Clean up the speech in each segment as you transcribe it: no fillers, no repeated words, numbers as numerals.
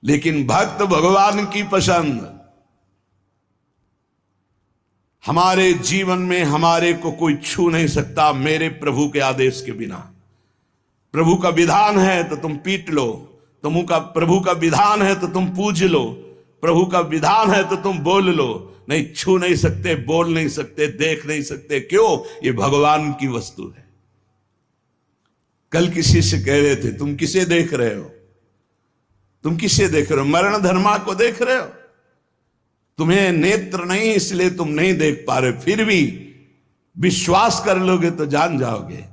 लेकिन भक्त भगवान की पसंद। हमारे जीवन में हमारे को कोई छू नहीं सकता मेरे प्रभु के आदेश के बिना। प्रभु का विधान है तो तुम पीट लो, प्रभु का विधान है तो तुम पूज लो, प्रभु का विधान है तो तुम बोल लो। नहीं, छू नहीं सकते, बोल नहीं सकते, देख नहीं सकते। क्यों? ये भगवान की वस्तु है। कल किसी से कह रहे थे, तुम किसे देख रहे हो? तुम किसे देख रहे हो? मरण धर्मा को देख रहे हो? तुम्हें नेत्र नहीं इसलिए तुम नहीं देख पा रहे। फिर भी विश्वास कर लोगे तो जान जाओगे।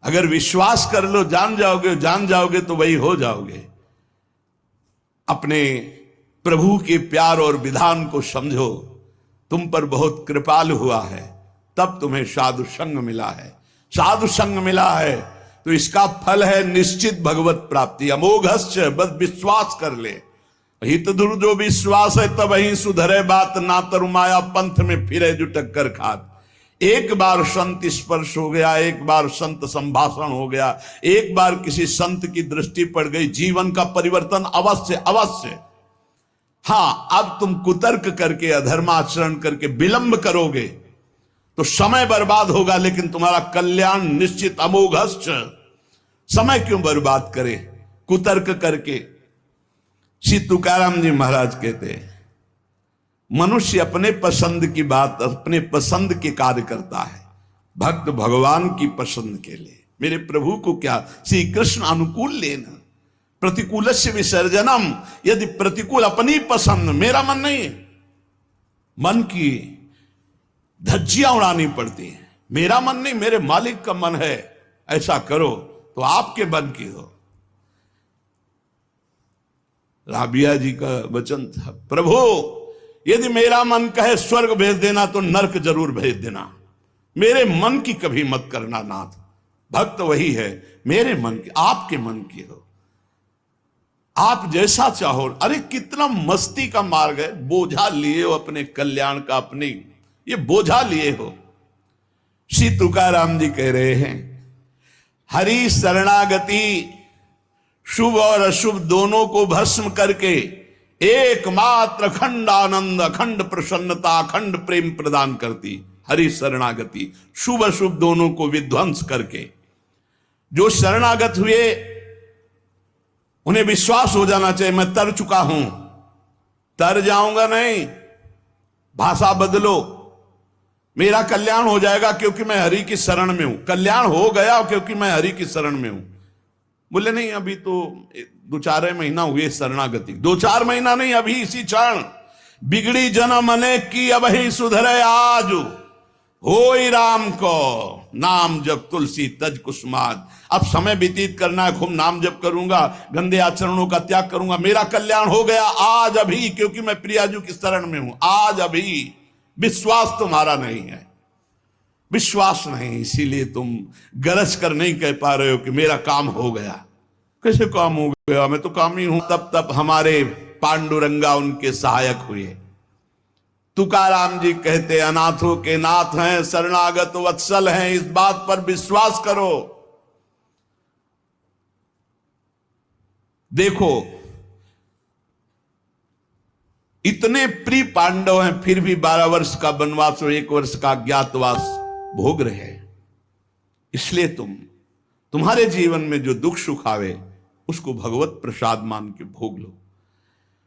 अगर विश्वास कर लो, जान जाओगे तो वही हो जाओगे। अपने प्रभु के प्यार और विधान को समझो। तुम पर बहुत कृपालु हुआ है, तब तुम्हें साधु संग मिला है। साधु संग मिला है तो इसका फल है निश्चित भगवत प्राप्ति। अमोघस्य, बस विश्वास कर ले। हित दुर जो विश्वास है तब ही सुधरे बात, ना तरु माया पंथ में फिरे जो टक्कर खात। एक बार संत स्पर्श हो गया, एक बार संत संभाषण हो गया, एक बार किसी संत की दृष्टि पड़ गई, जीवन का परिवर्तन अवश्य। हाँ, अब तुम कुतर्क करके, अधर्माचरण करके विलंब करोगे तो समय बर्बाद होगा, लेकिन तुम्हारा कल्याण निश्चित। अमोघस्य, समय क्यों बर्बाद करे कुतर्क करके? श्री तुकाराम जी महाराज कहते हैं, मनुष्य अपने पसंद की बात, अपने पसंद के कार्य करता है, भक्त भगवान की पसंद के लिए। मेरे प्रभु को क्या श्री कृष्ण अनुकूल लेना, प्रतिकूलस्य विसर्जनम। यदि प्रतिकूल अपनी पसंद, मेरा मन नहीं है, मन की धज्जियां उड़ानी पड़ती हैं। मेरा मन नहीं, मेरे मालिक का मन है, ऐसा करो तो आपके मन की हो। राबिया जी का वचन था, प्रभु यदि मेरा मन कहे स्वर्ग भेज देना तो नरक जरूर भेज देना, मेरे मन की कभी मत करना नाथ। भक्त वही है, मेरे मन की, आपके मन की हो, आप जैसा चाहो। अरे कितना मस्ती का मार्ग है। बोझा लिए हो अपने कल्याण का, अपने ये बोझा लिए हो। श्री तुकाराम जी कह रहे हैं, हरि शरणागति शुभ और अशुभ दोनों को भस्म करके एकमात्र अखंड आनंद, अखंड प्रसन्नता, अखंड प्रेम प्रदान करती। हरि शरणागति शुभ अशुभ दोनों को विध्वंस करके। जो शरणागत हुए उन्हें विश्वास हो जाना चाहिए, मैं तर चुका हूं, तर जाऊंगा नहीं, भाषा बदलो, मेरा कल्याण हो जाएगा क्योंकि मैं हरि की शरण में हूं। कल्याण हो गया क्योंकि मैं हरि की शरण में हूं। बोले नहीं, अभी तो 2-4 महीना हुए शरणागति। 2-4 महीना नहीं, अभी इसी क्षण। बिगड़ी जन्म अनेक की अब ही सुधरे आज, होई राम को नाम जब तुलसी तज कुसुमाद। अब समय व्यतीत करना है, खूब नाम जप करूंगा, गंदे आचरणों का त्याग करूंगा, मेरा कल्याण हो गया आज अभी, क्योंकि मैं प्रियाजू की शरण में हूं। आज अभी विश्वास तुम्हारा नहीं है, विश्वास नहीं, इसीलिए तुम गरज कर नहीं कह पा रहे हो कि मेरा काम हो गया। कैसे काम हो गया? मैं तो कामी हूं। तब हमारे पांडुरंगा उनके सहायक हुए। तुकाराम जी कहते, अनाथों के नाथ हैं, शरणागत वत्सल हैं, इस बात पर विश्वास करो। देखो, इतने प्रिय पांडव हैं, फिर भी 12 वर्ष का वनवास और 1 वर्ष का अज्ञातवास भोग रहे हैं। इसलिए तुम्हारे जीवन में जो दुख सुख आवे उसको भगवत प्रसाद मान के भोग लो।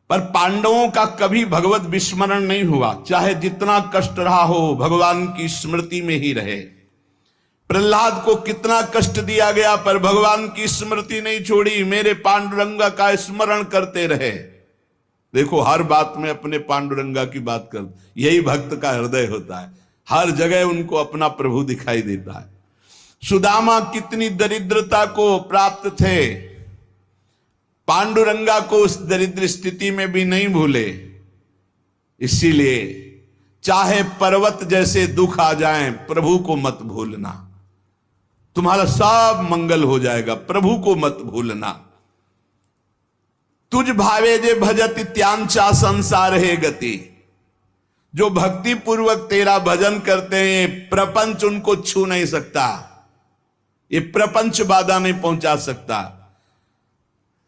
पर पांडवों का कभी भगवत विस्मरण नहीं हुआ, चाहे जितना कष्ट रहा हो, भगवान की स्मृति में ही रहे। प्रहलाद को कितना कष्ट दिया गया पर भगवान की स्मृति नहीं छोड़ी, मेरे पांडुरंगा का स्मरण करते रहे। देखो, हर बात में अपने पांडुरंगा की बात कर, यही भक्त का हृदय होता है। हर जगह उनको अपना प्रभु दिखाई देता है। सुदामा कितनी दरिद्रता को प्राप्त थे, पांडुरंगा को उस दरिद्र स्थिति में भी नहीं भूले। इसीलिए चाहे पर्वत जैसे दुख आ जाएं, प्रभु को मत भूलना, तुम्हारा सब मंगल हो जाएगा। प्रभु को मत भूलना। तुझ भावे जे भजति त्यांचा संसार है गति। जो भक्ति पूर्वक तेरा भजन करते हैं, प्रपंच उनको छू नहीं सकता, ये प्रपंच बाधा नहीं पहुंचा सकता।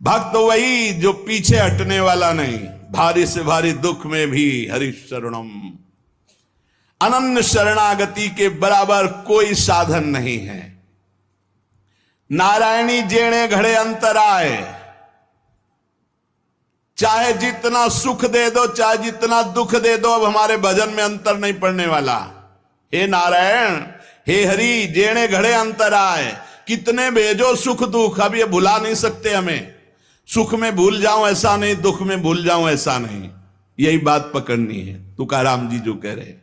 भक्त वही जो पीछे हटने वाला नहीं, भारी से भारी दुख में भी हरि शरणम। अनन्य शरणागति के बराबर कोई साधन नहीं है। नारायणी जेणे घड़े अंतराय, चाहे जितना सुख दे दो चाहे जितना दुख दे दो, अब हमारे भजन में अंतर नहीं पड़ने वाला। हे नारायण, हे हरि, जेणे घड़े अंतराय, कितने भेजो सुख दुख, अब ये भुला नहीं सकते हमें। सुख में भूल जाऊं ऐसा नहीं, दुख में भूल जाऊं ऐसा नहीं, यही बात पकड़नी है। तुकाराम जी जो कह रहे,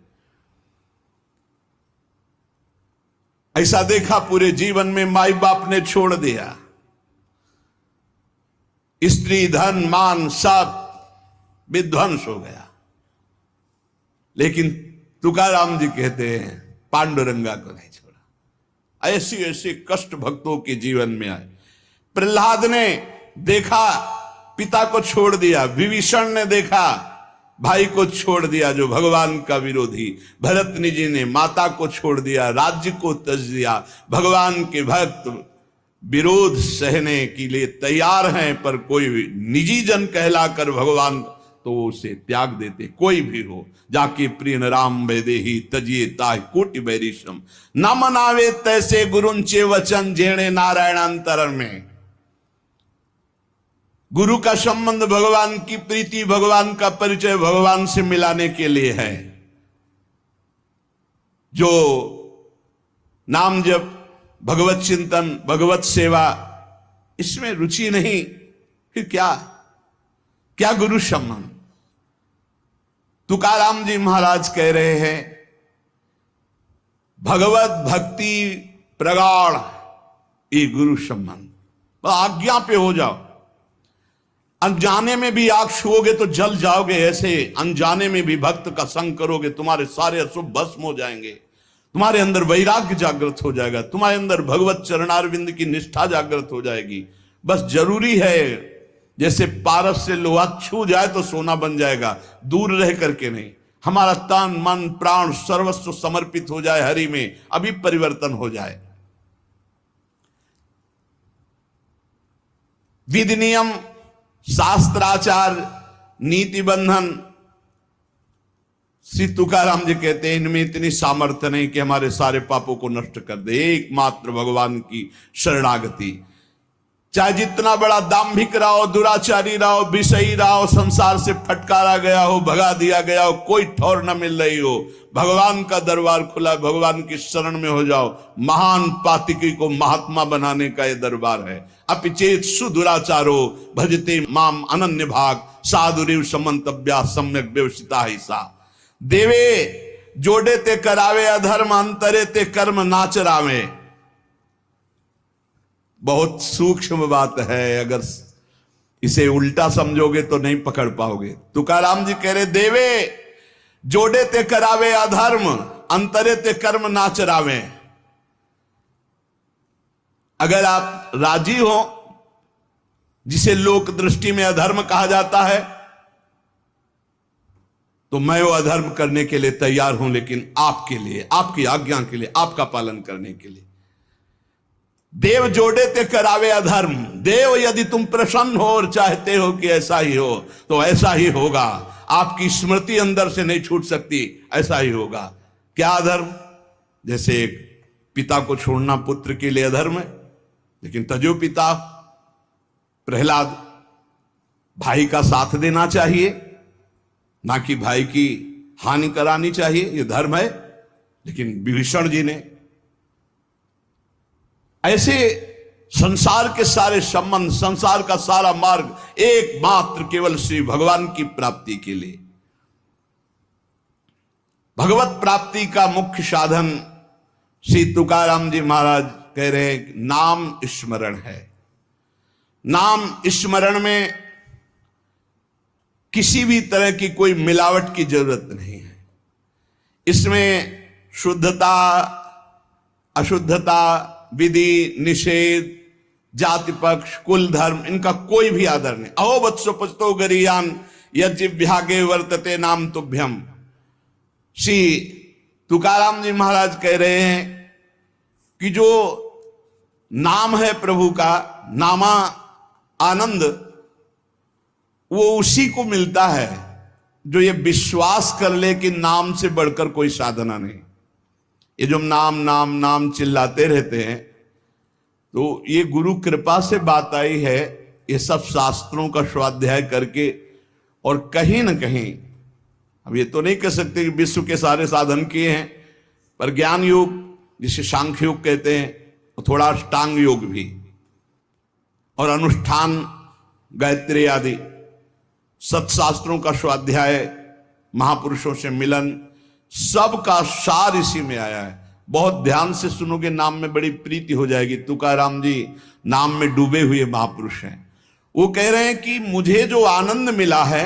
ऐसा देखा पूरे जीवन में माई बाप ने छोड़ दिया, स्त्री धन मान सब विध्वंस हो गया, लेकिन तुकाराम जी कहते हैं पांडुरंगा को नहीं छोड़ा। ऐसी ऐसी कष्ट भक्तों के जीवन में आए। प्रहलाद ने देखा पिता को छोड़ दिया, विभीषण ने देखा भाई को छोड़ दिया जो भगवान का विरोधी, भरतनी जी ने माता को छोड़ दिया, राज्य को त्यज दिया। भगवान के भक्त विरोध सहने के लिए तैयार हैं, पर कोई निजी जन कहलाकर भगवान तो उसे त्याग देते। कोई भी हो, जाके प्रिय राम वैदेही तजिए ताहि कोटि बैरिशम, न मनावे तैसे गुरुंचे वचन जेणे नारायणांतर में। गुरु का संबंध भगवान की प्रीति, भगवान का परिचय भगवान से मिलाने के लिए है। जो नाम जप, भगवत चिंतन, भगवत सेवा, इसमें रुचि नहीं, फिर क्या क्या गुरु संबंध। तुकाराम जी महाराज कह रहे हैं भगवत भक्ति प्रगाढ़ ये गुरु संबंध। आज्ञा पे हो जाओ, अनजाने में भी आग छुओगे तो जल जाओगे, ऐसे अनजाने में भी भक्त का संग करोगे तुम्हारे सारे अशुभ भस्म हो जाएंगे, तुम्हारे अंदर वैराग्य जागृत हो जाएगा, तुम्हारे अंदर भगवत चरणारविंद की निष्ठा जागृत हो जाएगी। बस जरूरी है जैसे पारस से लोहा छू जाए तो सोना बन जाएगा, दूर रह करके नहीं। हमारा तन मन प्राण सर्वस्व समर्पित हो जाए हरि में, अभी परिवर्तन हो जाए। विधि नियम शास्त्राचार नीति बंधन, श्री तुकाराम जी कहते हैं इनमें इतनी सामर्थ्य नहीं कि हमारे सारे पापों को नष्ट कर दे। एकमात्र भगवान की शरणागति, चाहे जितना बड़ा दाम्भिक रहो, दुराचारी रहो, विषयी रहो, संसार से फटकारा गया हो, भगा दिया गया हो, कोई ठौर न मिल रही हो, भगवान का दरबार खुला, भगवान की शरण में हो जाओ। महान पातिकी को महात्मा बनाने का ये दरबार है। अपिचेत सुदुराचारो भजते माम अनन्य भाग, साधुरिव समंतव्या सम्यक व्यवसिता ही सा। देवे जोड़े ते करावे अधर्म, अंतरे ते कर्म नाच रावे। बहुत सूक्ष्म बात है, अगर इसे उल्टा समझोगे तो नहीं पकड़ पाओगे। तुकाराम जी कह रहे देवे जोड़े ते करावे अधर्म, अंतरे ते कर्म नाच रावे। अगर आप राजी हो, जिसे लोक दृष्टि में अधर्म कहा जाता है, तो मैं वो अधर्म करने के लिए तैयार हूं, लेकिन आपके लिए, आपकी आज्ञा के लिए, आपका पालन करने के लिए। देव जोड़े ते करावे अधर्म। देव यदि तुम प्रसन्न हो और चाहते हो कि ऐसा ही हो तो ऐसा ही होगा। आपकी स्मृति अंदर से नहीं छूट सकती, ऐसा ही होगा। क्या अधर्म? जैसे एक पिता को छोड़ना पुत्र के लिए अधर्म है, लेकिन तजो पिता प्रहलाद, भाई का साथ देना चाहिए, ना कि भाई की हानि करानी चाहिए, यह धर्म है। लेकिन विभीषण जी ने ऐसे संसार के सारे संबंध, संसार का सारा मार्ग एकमात्र केवल श्री भगवान की प्राप्ति के लिए। भगवत प्राप्ति का मुख्य साधन श्री तुकाराम जी महाराज कह रहे हैं नाम स्मरण है। नाम स्मरण में किसी भी तरह की कोई मिलावट की जरूरत नहीं है। इसमें शुद्धता अशुद्धता, विधि निषेध, जाति पक्ष, कुल धर्म, इनका कोई भी आदर नहीं। अहो वत्सो पचतो गरीयान यज्ञ विहागे वर्तते नाम तुभ्यम। श्री तुकाराम जी महाराज कह रहे हैं कि जो नाम है प्रभु का, नामा आनंद वो उसी को मिलता है जो ये विश्वास कर ले कि नाम से बढ़कर कोई साधना नहीं। ये जो नाम नाम नाम चिल्लाते रहते हैं, तो ये गुरु कृपा से बात आई है, ये सब शास्त्रों का स्वाध्याय करके। और कहीं ना कहीं अब ये तो नहीं कह सकते कि विश्व के सारे साधन किए हैं, पर ज्ञान योग जिसे सांख्य योग कहते हैं, और थोड़ा अष्टांग योग भी, और अनुष्ठान, गायत्री आदि सत्शास्त्रों का स्वाध्याय, महापुरुषों से मिलन, सबका सार इसी में आया है। बहुत ध्यान से सुनोगे, नाम में बड़ी प्रीति हो जाएगी। तुकाराम जी नाम में डूबे हुए महापुरुष हैं। वो कह रहे हैं कि मुझे जो आनंद मिला है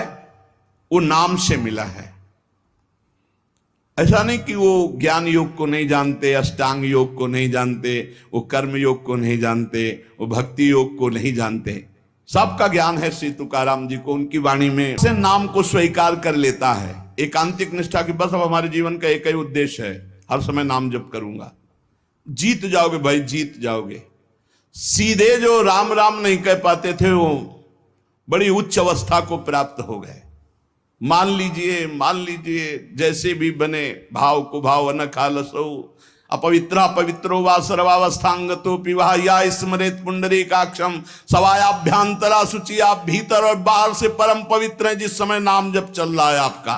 वो नाम से मिला है। ऐसा नहीं कि वो ज्ञान योग को नहीं जानते, अष्टांग योग को नहीं जानते, वो कर्म योग को नहीं जानते, वो भक्ति योग को नहीं जानते। सबका ज्ञान है श्री तुकाराम जी को, उनकी वाणी में से नाम को स्वीकार कर लेता है एकांतिक निष्ठा की। बस अब हमारे जीवन का एक ही उद्देश्य है, हर समय नाम जप करूंगा। जीत जाओगे भाई, जीत जाओगे। सीधे जो राम राम नहीं कह पाते थे वो बड़ी उच्च अवस्था को प्राप्त हो गए। मान लीजिए जैसे भी बने, भाव को भाव न खालसो, अपवित्रा पवित्रो वा सर्वावस्थांगतो पिवा या स्मरेत पुंडरीकाक्षम, सवायाभ्यांतरा शुचि। आप भीतर और बाहर से परम पवित्र हैं जिस समय नाम जप चल रहा है आपका।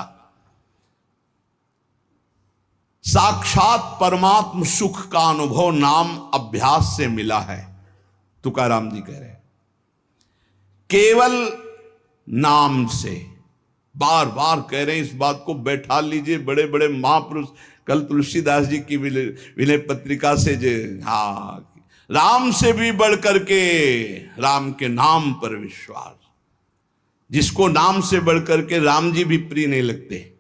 साक्षात परमात्म सुख का अनुभव नाम अभ्यास से मिला है, तुकाराम जी कह रहे हैं। केवल नाम से, बार बार कह रहे हैं इस बात को, बैठा लीजिए। बड़े बड़े महापुरुष, कल तुलसीदास जी की विनय पत्रिका से जो, हाँ, राम से भी बढ़ करके राम के नाम पर विश्वास। जिसको नाम से बढ़ करके राम जी भी प्रिय नहीं लगते,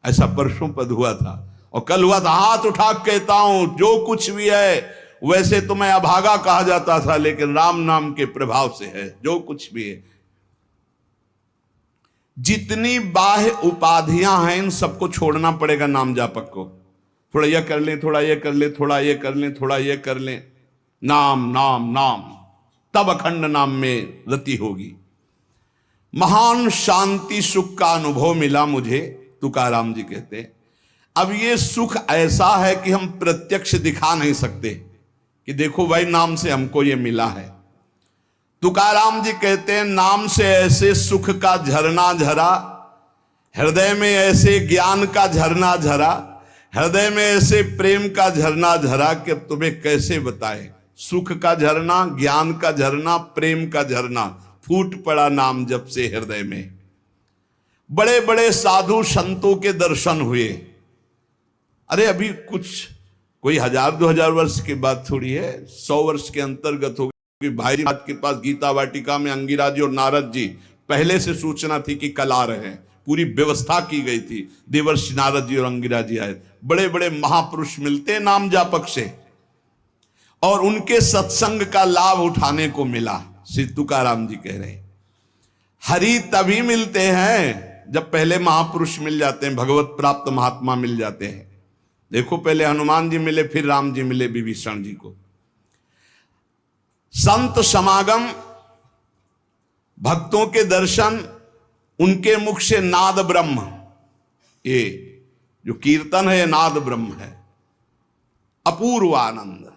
ऐसा परसों पद हुआ था। और कल हुआ था, हाथ उठा कहता हूं जो कुछ भी है, वैसे तो मैं अभागा कहा जाता था, लेकिन राम नाम के प्रभाव से है जो कुछ भी है। जितनी बाह्य उपाधियां हैं इन सबको छोड़ना पड़ेगा नाम जापक को। थोड़ा यह कर लें, थोड़ा यह कर लें, थोड़ा यह कर लें, थोड़ा यह कर लें, नाम नाम नाम, तब अखंड नाम में रति होगी। महान शांति सुख का अनुभव मिला मुझे, तुकाराम जी कहते हैं। अब ये सुख ऐसा है कि हम प्रत्यक्ष दिखा नहीं सकते कि देखो भाई नाम से हमको ये मिला है। तुकाराम जी कहते हैं नाम से ऐसे सुख का झरना झरा, हृदय में ऐसे ज्ञान का झरना झरा, हृदय में ऐसे प्रेम का झरना झरा कि अब तुम्हें कैसे बताएं। सुख का झरना, ज्ञान का झरना, प्रेम का झरना फूट पड़ा नाम जप से हृदय में। बड़े बड़े साधु संतों के दर्शन हुए। अरे अभी कुछ कोई 1000-2000 वर्ष की बात थोड़ी है, 100 वर्ष के अंतर्गत हो गई। भाई महाराज के पास गीता वाटिका में अंगिरा जी और नारद जी, पहले से सूचना थी कि कल आ रहे हैं, पूरी व्यवस्था की गई थी। देवर्षि नारद जी और अंगिरा जी आए। बड़े बड़े महापुरुष मिलते नाम जापक से, और उनके सत्संग का लाभ उठाने को मिला। श्री तुकाराम जी कह रहे हैं हरि तभी मिलते हैं जब पहले महापुरुष मिल जाते हैं, भगवत प्राप्त महात्मा मिल जाते हैं। देखो पहले हनुमान जी मिले, फिर राम जी मिले विभीषण जी को। संत समागम, भक्तों के दर्शन, उनके मुख से नाद ब्रह्म, ये जो कीर्तन है नाद ब्रह्म है। अपूर्व आनंद,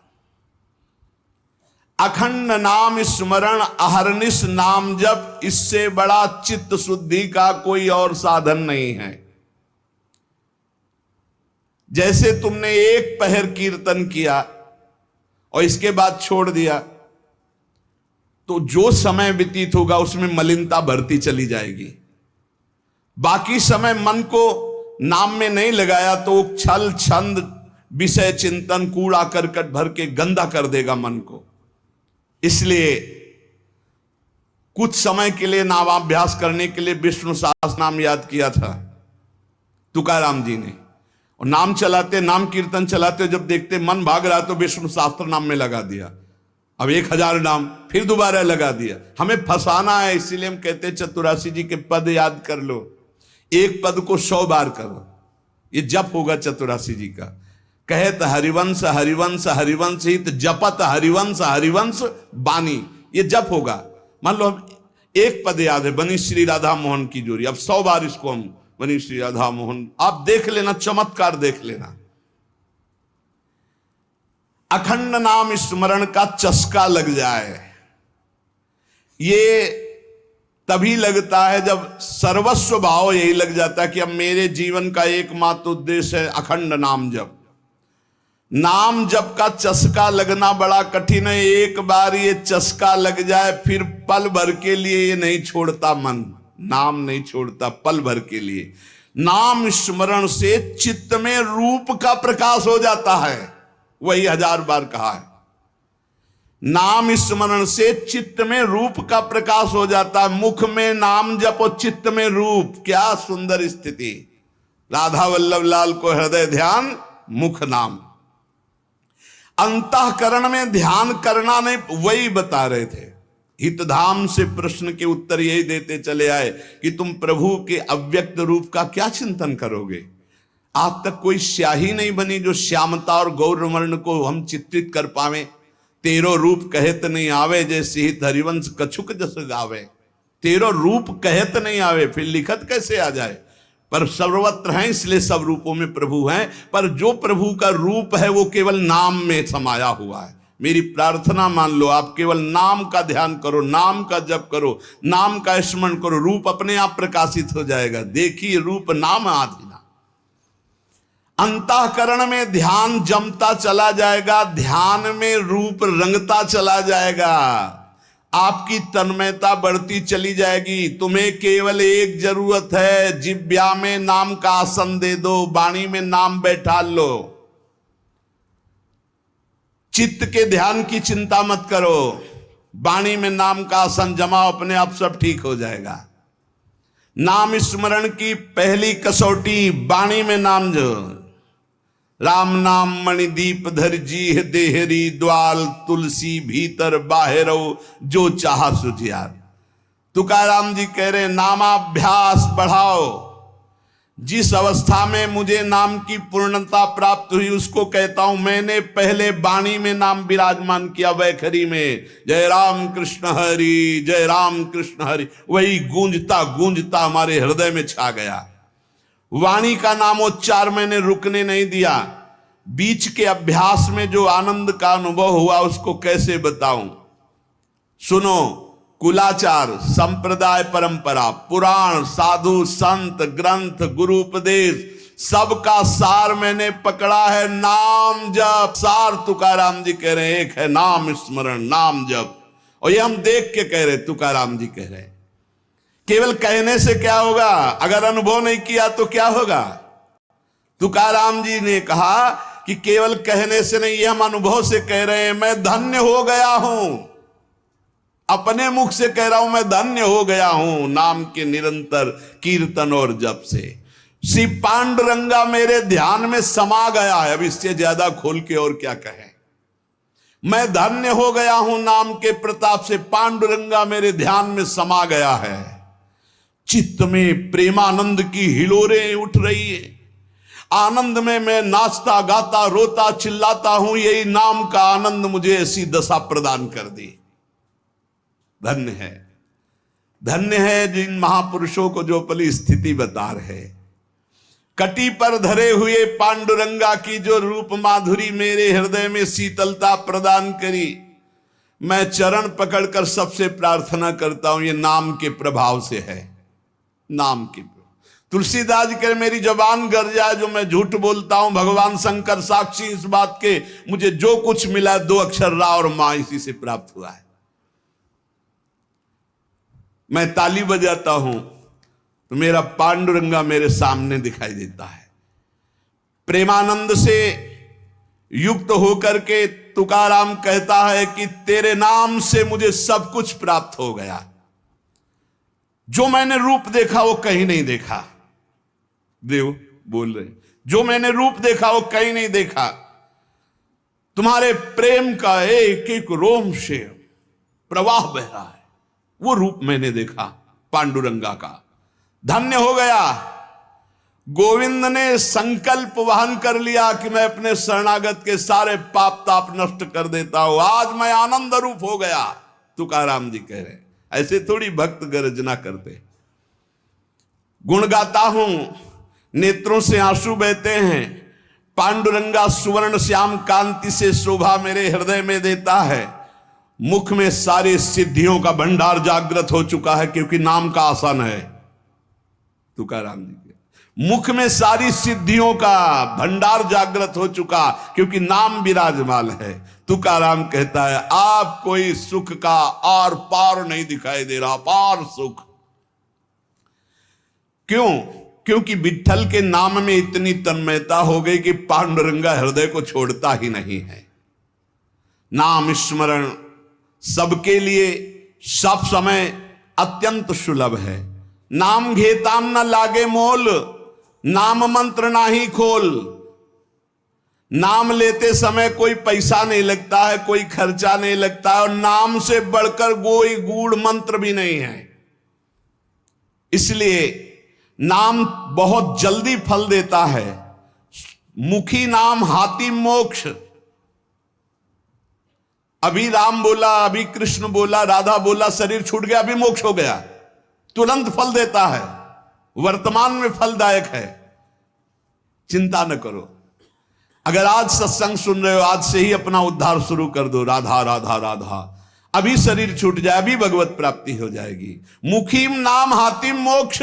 अखंड नाम स्मरण, अहरनिश नाम जप, इससे बड़ा चित्त शुद्धि का कोई और साधन नहीं है। जैसे तुमने एक पहर कीर्तन किया और इसके बाद छोड़ दिया, तो जो समय व्यतीत होगा उसमें मलिनता बढ़ती चली जाएगी। बाकी समय मन को नाम में नहीं लगाया तो छल छंद विषय चिंतन कूड़ा करकट भर के गंदा कर देगा मन को। इसलिए कुछ समय के लिए नामाभ्यास करने के लिए विष्णु सहस्त्र नाम याद किया था तुकाराम जी ने, और नाम चलाते, नाम कीर्तन चलाते, जब देखते मन भाग रहा तो विष्णु सहस्त्र नाम में लगा दिया। अब 1000 नाम फिर दोबारा लगा दिया। हमें फंसाना है, इसीलिए हम कहते हैं चतुरासी जी के पद याद कर लो, एक पद को 100 बार करो, ये जप होगा चतुरासी जी का। कहत हरिवंश हरिवंश हरिवंश हित, जपत हरिवंश हरिवंश बानी, ये जप होगा। मान लो हम एक पद याद है, बनी श्री राधा मोहन की जोड़ी, अब 100 बार इसको हम बनी श्री राधा मोहन, आप देख लेना, चमत्कार देख लेना। अखंड नाम स्मरण का चस्का लग जाए, ये तभी लगता है जब सर्वस्व भाव यही लग जाता है कि अब मेरे जीवन का एकमात्र उद्देश्य है अखंड नाम जप। नाम जप का चस्का लगना बड़ा कठिन है, एक बार ये चस्का लग जाए फिर पल भर के लिए ये नहीं छोड़ता मन, नाम नहीं छोड़ता पल भर के लिए। नाम स्मरण से चित्त में रूप का प्रकाश हो जाता है, वही 1000 बार कहा है। नाम स्मरण से चित्त में रूप का प्रकाश हो जाता है। मुख में नाम जपो, चित्त में रूप, क्या सुंदर स्थिति। राधा वल्लभ लाल को हृदय ध्यान, मुख नाम। अंतःकरण में ध्यान करना नहीं, वही बता रहे थे। हितधाम से प्रश्न के उत्तर यही देते चले आए कि तुम प्रभु के अव्यक्त रूप का क्या चिंतन करोगे। आज तक कोई स्याही नहीं बनी जो श्यामता और गौरवर्ण को हम चित्रित कर पावे। तेरो रूप कहत नहीं आवे, जैसे हित हरिवंश कछुक जस गावे। तेरो रूप कहत नहीं आवे, फिर लिखत कैसे आ जाए। पर सर्वत्र हैं, इसलिए सब रूपों में प्रभु हैं। पर जो प्रभु का रूप है वो केवल नाम में समाया हुआ है। मेरी प्रार्थना मान लो, आप केवल नाम का ध्यान करो, नाम का जप करो, नाम का स्मरण करो, रूप अपने आप प्रकाशित हो जाएगा। देखिए रूप नाम आधीना। अंतःकरण में ध्यान जमता चला जाएगा, ध्यान में रूप रंगता चला जाएगा, आपकी तन्मयता बढ़ती चली जाएगी। तुम्हें केवल एक जरूरत है, जिब्या में नाम का आसन दे दो, वाणी में नाम बैठा लो। चित्त के ध्यान की चिंता मत करो, वाणी में नाम का आसन जमाओ, अपने आप सब ठीक हो जाएगा। नाम स्मरण की पहली कसौटी वाणी में नाम जो, राम नाम मणिदीप धर जी देहरी, द्वाल तुलसी भीतर बाहरो, जो चाह सुझियार। तुकाराम जी कह रहे नामाभ्यास बढ़ाओ। जिस अवस्था में मुझे नाम की पूर्णता प्राप्त हुई उसको कहता हूं मैंने पहले वाणी में नाम विराजमान किया, वैखरी में जय राम कृष्ण हरि, जय राम कृष्ण हरि, वही गूंजता गूंजता हमारे हृदय में छा गया। वाणी का नामोच्चार मैंने रुकने नहीं दिया। बीच के अभ्यास में जो आनंद का अनुभव हुआ उसको कैसे बताऊं। सुनो, कुलाचार, संप्रदाय, परंपरा, पुराण, साधु संत, ग्रंथ, गुरु उपदेश, सबका सार मैंने पकड़ा है नाम जप। सार तुकाराम जी कह रहे हैं एक है नाम स्मरण, नाम जप। और ये हम देख के कह रहे, तुकाराम जी कह रहे। केवल कहने से क्या होगा, अगर अनुभव नहीं किया तो क्या होगा। तुकाराम जी ने कहा कि केवल कहने से नहीं, ये हम अनुभव से कह रहे हैं। मैं धन्य हो गया हूं, अपने मुख से कह रहा हूं, मैं धन्य हो गया हूं नाम के निरंतर कीर्तन और जप से। श्री पांडुरंगा मेरे ध्यान में समा गया है। अब इससे ज्यादा खोल के और क्या कहें। मैं धन्य हो गया हूं नाम के प्रताप से, पांडुरंगा मेरे ध्यान में समा गया है। चित्त में प्रेमानंद की हिलोरें उठ रही है। आनंद में मैं नाचता गाता रोता चिल्लाता हूं। यही नाम का आनंद मुझे ऐसी दशा प्रदान कर दी। धन्य है, धन्य है जिन महापुरुषों को जो पली स्थिति बता रहे। कटी पर धरे हुए पांडुरंगा की जो रूप माधुरी मेरे हृदय में शीतलता प्रदान करी। मैं चरण पकड़कर सबसे प्रार्थना करता हूं, ये नाम के प्रभाव से है। नाम के तुलसीदास जी कह मेरी जबान गर जाए जो मैं झूठ बोलता हूं, भगवान शंकर साक्षी इस बात के, मुझे जो कुछ मिला 2 अक्षर रा और मां इसी से प्राप्त हुआ है। मैं ताली बजाता हूं तो मेरा पांडुरंगा मेरे सामने दिखाई देता है। प्रेमानंद से युक्त होकर के तुकाराम कहता है कि तेरे नाम से मुझे सब कुछ प्राप्त हो गया। जो मैंने रूप देखा वो कहीं नहीं देखा। देव बोल रहे, जो मैंने रूप देखा वो कहीं नहीं देखा। तुम्हारे प्रेम का एक एक रोम से प्रवाह बह रहा है, वो रूप मैंने देखा पांडुरंगा का। धन्य हो गया। गोविंद ने संकल्प वहन कर लिया कि मैं अपने शरणागत के सारे पाप ताप नष्ट कर देता हूं। आज मैं आनंद रूप हो गया। तुकाराम जी कह रहे ऐसे थोड़ी भक्त गर्जना करते। गुण गाता हूं, नेत्रों से आंसू बहते हैं, पांडुरंगा सुवर्ण श्याम कांति से शोभा मेरे हृदय में देता है। मुख में सारे सिद्धियों का भंडार जागृत हो चुका है, क्योंकि नाम का आसन है। तुकाराम जी के मुख में सारी सिद्धियों का भंडार जागृत हो चुका, क्योंकि नाम विराजमान है। तुकाराम कहता है आप कोई सुख का आर पार नहीं दिखाई दे रहा, पार सुख। क्यों? क्योंकि विठ्ठल के नाम में इतनी तन्मयता हो गई कि पांडुरंगा हृदय को छोड़ता ही नहीं है। नाम स्मरण सबके लिए सब समय अत्यंत सुलभ है। नाम घेताम न लागे मोल, नाम मंत्र ना ही खोल। नाम लेते समय कोई पैसा नहीं लगता है, कोई खर्चा नहीं लगता है, और नाम से बढ़कर कोई गूढ़ मंत्र भी नहीं है। इसलिए नाम बहुत जल्दी फल देता है। मुखी नाम हाथी मोक्ष। अभी राम बोला, अभी कृष्ण बोला, राधा बोला, शरीर छूट गया, अभी मोक्ष हो गया, तुरंत फल देता है, वर्तमान में फलदायक है। चिंता न करो। अगर आज सत्संग सुन रहे हो, आज से ही अपना उद्धार शुरू कर दो। राधा राधा राधा, अभी शरीर छूट जाए, अभी भगवत प्राप्ति हो जाएगी। मुखीम नाम हातिम मोक्ष।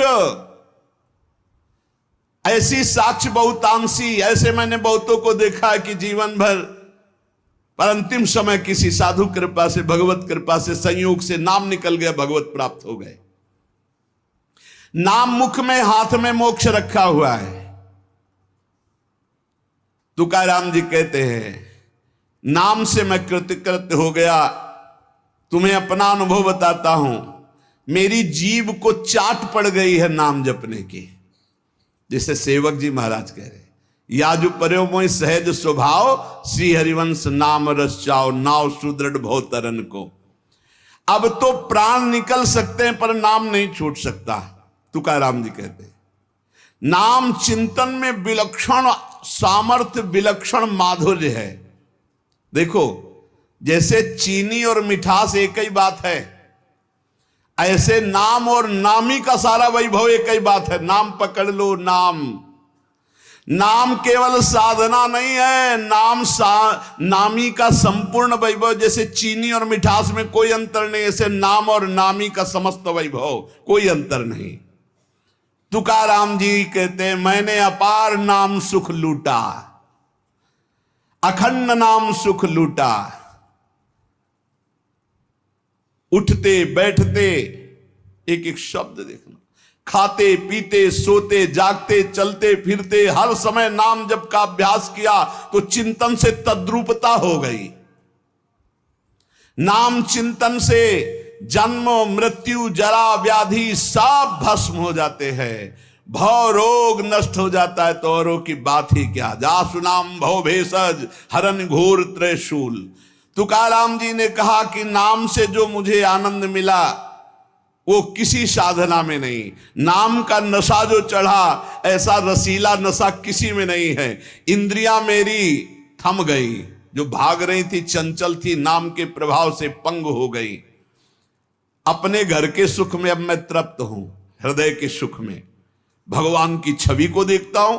ऐसी साक्ष्य बहुतांशी, ऐसे मैंने बहुतों को देखा है कि जीवन भर पर अंतिम समय किसी साधु कृपा से, भगवत कृपा से, संयोग से नाम निकल गया, भगवत प्राप्त हो गए। नाम मुख में, हाथ में मोक्ष रखा हुआ है। तुकाराम जी कहते हैं नाम से मैं कृतकृत्य हो गया। तुम्हें अपना अनुभव बताता हूं, मेरी जीभ को चाट पड़ गई है नाम जपने की। जैसे सेवक जी महाराज कह रहे, या जो पर्यो मोहि सहज स्वभाव, श्री हरिवंश नाम रस चाओ, नाव सुदृढ़ भव तरन को। अब तो प्राण निकल सकते हैं पर नाम नहीं छूट सकता। तुकाराम जी कहते हैं नाम चिंतन में विलक्षण सामर्थ्य, विलक्षण माधुर्य है। देखो, जैसे चीनी और मिठास एक ही बात है, ऐसे नाम और नामी का सारा वैभव एक ही बात है। नाम पकड़ लो। नाम केवल साधना नहीं है, नामी का संपूर्ण वैभव। जैसे चीनी और मिठास में कोई अंतर नहीं, ऐसे नाम और नामी का समस्त वैभव, कोई अंतर नहीं। तुकाराम जी कहते हैं मैंने अपार नाम सुख लूटा, अखंड नाम सुख लूटा। उठते बैठते एक एक शब्द देखना, खाते पीते सोते जागते चलते फिरते हर समय नाम जप का अभ्यास किया तो चिंतन से तद्रूपता हो गई। नाम चिंतन से जन्म मृत्यु जरा व्याधि सब भस्म हो जाते हैं, भव रोग नष्ट हो जाता है। तो औरों की बात ही क्या, जासु नाम भव भेषज हरन घोर त्रिशूल। तुकाराम जी ने कहा कि नाम से जो मुझे आनंद मिला वो किसी साधना में नहीं। नाम का नशा जो चढ़ा, ऐसा रसीला नशा किसी में नहीं है। इंद्रियां मेरी थम गई, जो भाग रही थी, चंचल थी, नाम के प्रभाव से पंग हो गई। अपने घर के सुख में अब मैं तृप्त हूं, हृदय के सुख में भगवान की छवि को देखता हूं,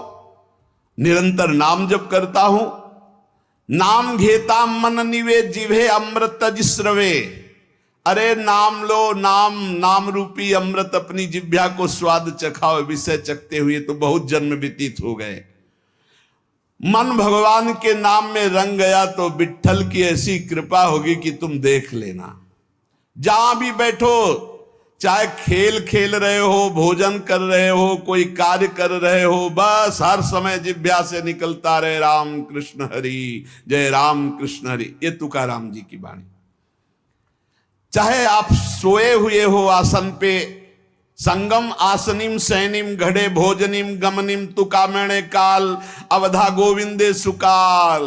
निरंतर नाम जप करता हूं। नाम घेता मन निवे जिभे अमृत जिस्रवे। अरे नाम लो, नाम रूपी अमृत अपनी जिह्वा को स्वाद चखाओ। विषय चखते हुए तो बहुत जन्म व्यतीत हो गए। मन भगवान के नाम में रंग गया तो विठ्ठल की ऐसी कृपा होगी कि तुम देख लेना। जहां भी बैठो, चाहे खेल खेल रहे हो, भोजन कर रहे हो, कोई कार्य कर रहे हो, बस हर समय जिह्वा से निकलता रहे राम कृष्ण हरि, जय राम कृष्ण हरि। ये तुकाराम जी की वाणी। चाहे आप सोए हुए हो आसन पे, संगम आसनिम सैनिम घड़े भोजनिम गमनिम तुकामणे काल अवधा गोविंदे सुकाल।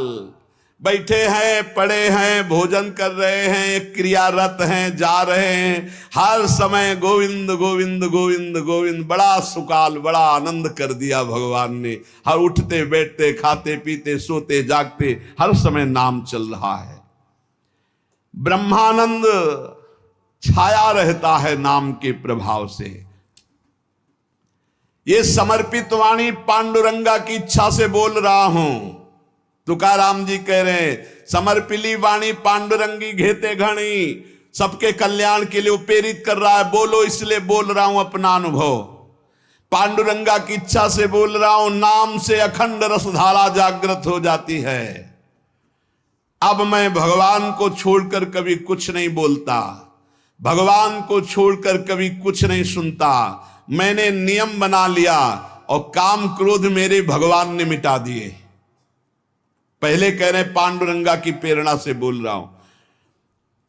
बैठे हैं, पड़े हैं, भोजन कर रहे हैं, क्रियारत हैं, जा रहे हैं, हर समय गोविंद गोविंद गोविंद गोविंद। बड़ा सुकाल, बड़ा आनंद कर दिया भगवान ने। हर उठते बैठते, खाते पीते, सोते जागते हर समय नाम चल रहा है। ब्रह्मानंद छाया रहता है नाम के प्रभाव से। ये समर्पित वाणी पांडुरंगा की इच्छा से बोल रहा हूं। तुकाराम जी कह रहे हैं, समर्पिली वाणी पांडुरंगी घेते घणी, सबके कल्याण के लिए प्रेरित कर रहा है। बोलो इसलिए बोल रहा हूं अपना अनुभव, पांडुरंगा की इच्छा से बोल रहा हूं। नाम से अखंड रसधारा जागृत हो जाती है। अब मैं भगवान को छोड़कर कभी कुछ नहीं बोलता, भगवान को छोड़कर कभी कुछ नहीं सुनता। मैंने नियम बना लिया और काम क्रोध मेरे भगवान ने मिटा दिए। पहले कह रहे पांडुरंगा की प्रेरणा से बोल रहा हूं।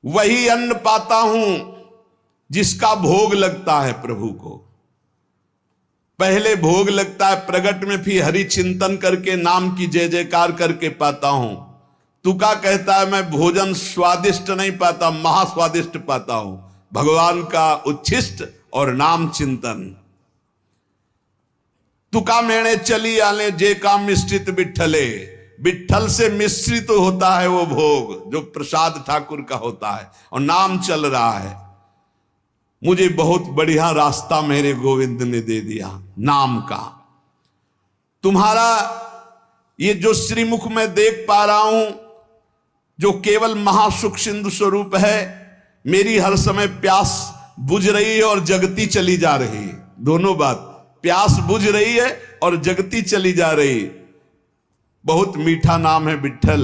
वही अन्न पाता हूं जिसका भोग लगता है प्रभु को। पहले भोग लगता है प्रगट में, फिर हरि चिंतन करके नाम की जय जयकार करके पाता हूं। तुका कहता है मैं भोजन स्वादिष्ट नहीं पाता, महास्वादिष्ट पाता हूं। भगवान का उच्छिष्ट और नाम चिंतन। तुका मेणे चली आले जे काम मिश्रित बिठले, विठल से मिश्रित होता है वो भोग जो प्रसाद ठाकुर का होता है, और नाम चल रहा है। मुझे बहुत बढ़िया रास्ता मेरे गोविंद ने दे दिया नाम का। तुम्हारा ये जो श्रीमुख में देख पा रहा हूं, जो केवल महासुख सिंधु स्वरूप है, मेरी हर समय प्यास बुझ रही है और जगती चली जा रही है। दोनों बात, प्यास बुझ रही है और जगती चली जा रही। बहुत मीठा नाम है विठल,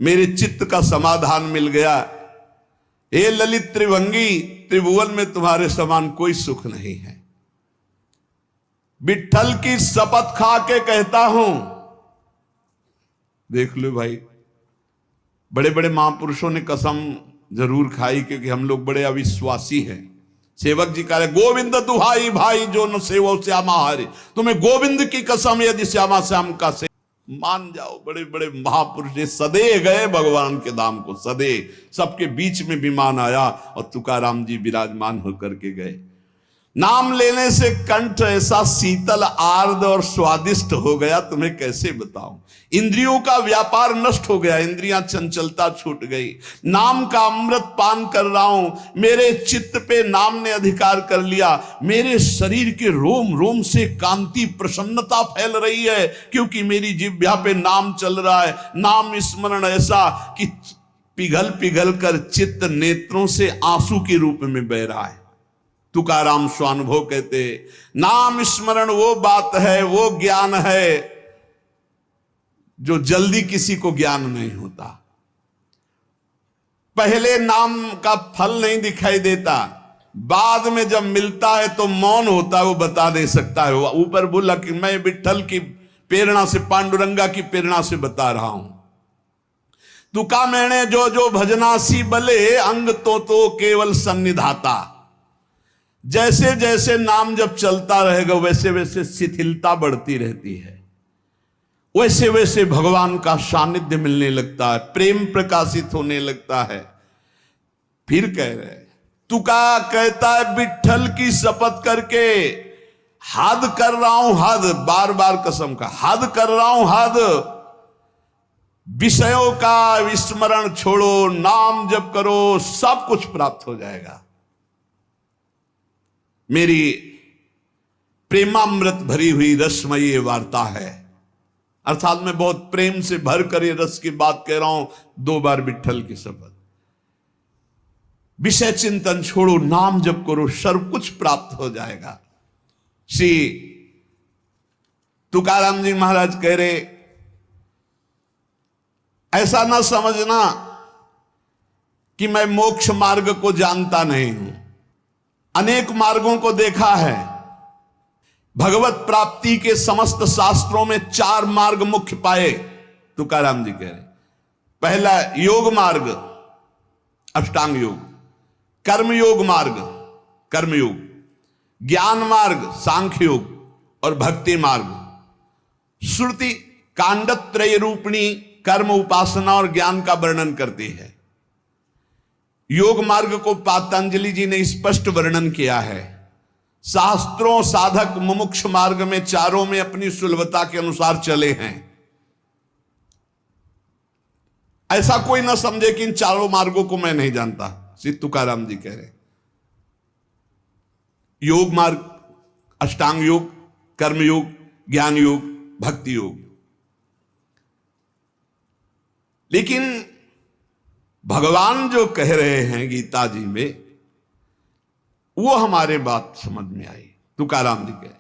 मेरे चित्त का समाधान मिल गया। हे ललित त्रिभंगी, त्रिभुवन में तुम्हारे समान कोई सुख नहीं है। विठल की शपथ खा के कहता हूं, देख लो भाई, बड़े बड़े महापुरुषों ने कसम जरूर खाई, क्योंकि हम लोग बड़े अविश्वासी हैं। सेवक जी कह रहे, गोविंद दुहाई भाई जो न सेवो श्यामा हरे, तुम्हें गोविंद की कसम यदि श्यामा श्याम का से मान जाओ। बड़े बड़े महापुरुष सदे गए भगवान के धाम को, सदे सबके बीच में विमान आया और तुकाराम जी विराजमान होकर के गए। नाम लेने से कंठ ऐसा शीतल आर्द्र और स्वादिष्ट हो गया, तुम्हें कैसे बताऊं। इंद्रियों का व्यापार नष्ट हो गया, इंद्रियां चंचलता छूट गई। नाम का अमृत पान कर रहा हूं, मेरे चित्त पे नाम ने अधिकार कर लिया। मेरे शरीर के रोम रोम से कांति प्रसन्नता फैल रही है, क्योंकि मेरी जिह्वा पे नाम चल रहा है। नाम स्मरण ऐसा कि पिघल पिघल कर चित्त नेत्रों से आंसू के रूप में बह रहा है। तुकाराम स्वानुभव कहते, नाम स्मरण वो बात है, वो ज्ञान है जो जल्दी किसी को ज्ञान नहीं होता। पहले नाम का फल नहीं दिखाई देता, बाद में जब मिलता है तो मौन होता है, वो बता नहीं सकता है। ऊपर बोला कि मैं विठल की प्रेरणा से, पांडुरंगा की प्रेरणा से बता रहा हूं। तुका मैंने जो जो भजनासी बले, अंग तो केवल सन्निधाता। जैसे जैसे नाम जब चलता रहेगा वैसे वैसे शिथिलता बढ़ती रहती है, वैसे वैसे भगवान का सानिध्य मिलने लगता है, प्रेम प्रकाशित होने लगता है। फिर कह रहे, तुका कहता है विठल की शपथ करके हद कर रहा हूं, हद, बार बार कसम का हद कर रहा हूं, हद। विषयों का विस्मरण छोड़ो, नाम जप करो, सब कुछ प्राप्त हो जाएगा। मेरी प्रेमामृत भरी हुई रसमयी वार्ता है, अर्थात मैं बहुत प्रेम से भर कर ये रस की बात कह रहा हूं। 2 बार विठल की शपथ। विषय चिंतन छोड़ो, नाम जप करो, सर्व कुछ प्राप्त हो जाएगा। श्री तुकाराम जी महाराज कह रहे, ऐसा ना समझना कि मैं मोक्ष मार्ग को जानता नहीं हूं। अनेक मार्गों को देखा है। भगवत प्राप्ति के समस्त शास्त्रों में 4 मार्ग मुख्य पाए, तुकाराम जी कह रहे। पहला योग मार्ग, अष्टांग योग, कर्म योग मार्ग, कर्मयोग, ज्ञान मार्ग, सांख्य योग, और भक्ति मार्ग। श्रुति कांडत्रय रूपिणी कर्म, उपासना और ज्ञान का वर्णन करती है। योग मार्ग को पतंजलि जी ने स्पष्ट वर्णन किया है। शास्त्रों साधक मुमुक्ष मार्ग में चारों में अपनी सुलभता के अनुसार चले हैं। ऐसा कोई ना समझे कि इन चारों मार्गों को मैं नहीं जानता, श्री तुकाराम जी कह रहे हैं। योग मार्ग, अष्टांग योग, कर्म योग, ज्ञान योग, भक्ति योग। लेकिन भगवान जो कह रहे हैं गीता जी में, वो हमारे बात समझ में आई। तुकाराम जी कहे,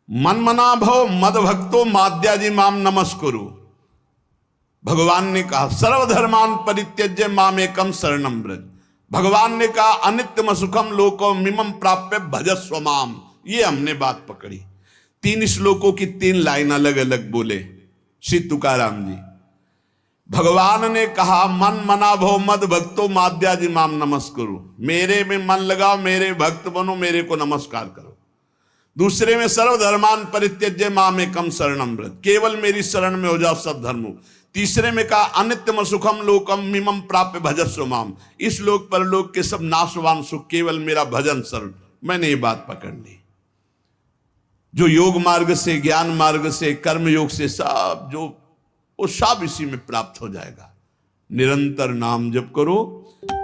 मन मना भव मद भक्तो माद्याजी माम नमस्कुरु। भगवान ने कहा सर्वधर्मान परित्यज्य मामेकम शरणम व्रज। भगवान ने कहा अनित्यम सुखम लोको मिमम प्राप्य भजस्व माम। ये हमने बात पकड़ी। 3 श्लोकों की 3 लाइन अलग अलग बोले श्री तुकाराम जी। भगवान ने कहा मन मना भव मद भक्तो माद्याजी माम नमस्कुरु। मेरे में मन लगाओ, मेरे भक्त बनो, मेरे को नमस्कार करो। दूसरे में सर्वधर्मान परित्यज्य मामेकम शरणम व्रज। केवल मेरी शरण में हो जाओ सब धर्मों। तीसरे में कहा अनित्यम सुखम लोकम मिमम प्राप्य भजस्व माम। इस लोक पर लोक के सब नाशवान सुख केवल मेरा भजन शरण। मैंने ये बात पकड़ ली। जो योग मार्ग से, ज्ञान मार्ग से, कर्म योग से सब जो वो सब इसी में प्राप्त हो जाएगा। निरंतर नाम जप करो,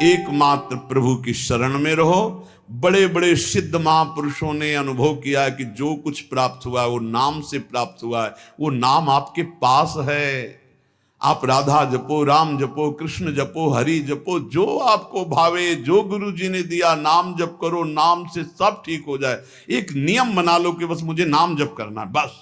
एकमात्र प्रभु की शरण में रहो। बड़े बड़े सिद्ध महापुरुषों ने अनुभव किया है कि जो कुछ प्राप्त हुआ है वो नाम से प्राप्त हुआ है। वो नाम आपके पास है। आप राधा जपो, राम जपो, कृष्ण जपो, हरि जपो, जो आपको भावे, जो गुरु जी ने दिया नाम जप करो। नाम से सब ठीक हो जाए। एक नियम बना लो कि बस मुझे नाम जप करना है, बस।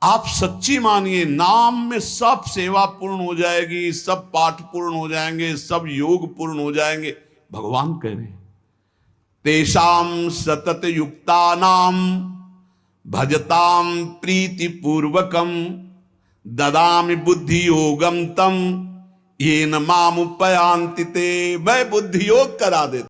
आप सच्ची मानिए, नाम में सब सेवा पूर्ण हो जाएगी, सब पाठ पूर्ण हो जाएंगे, सब योग पूर्ण हो जाएंगे। भगवान कह रहे हैं तेषाम सतत युक्तानाम भजताम प्रीति पूर्वकम ददामि बुद्धि योगम तम येन मामुपयान्ति ते। मैं बुद्धि योग करा देता।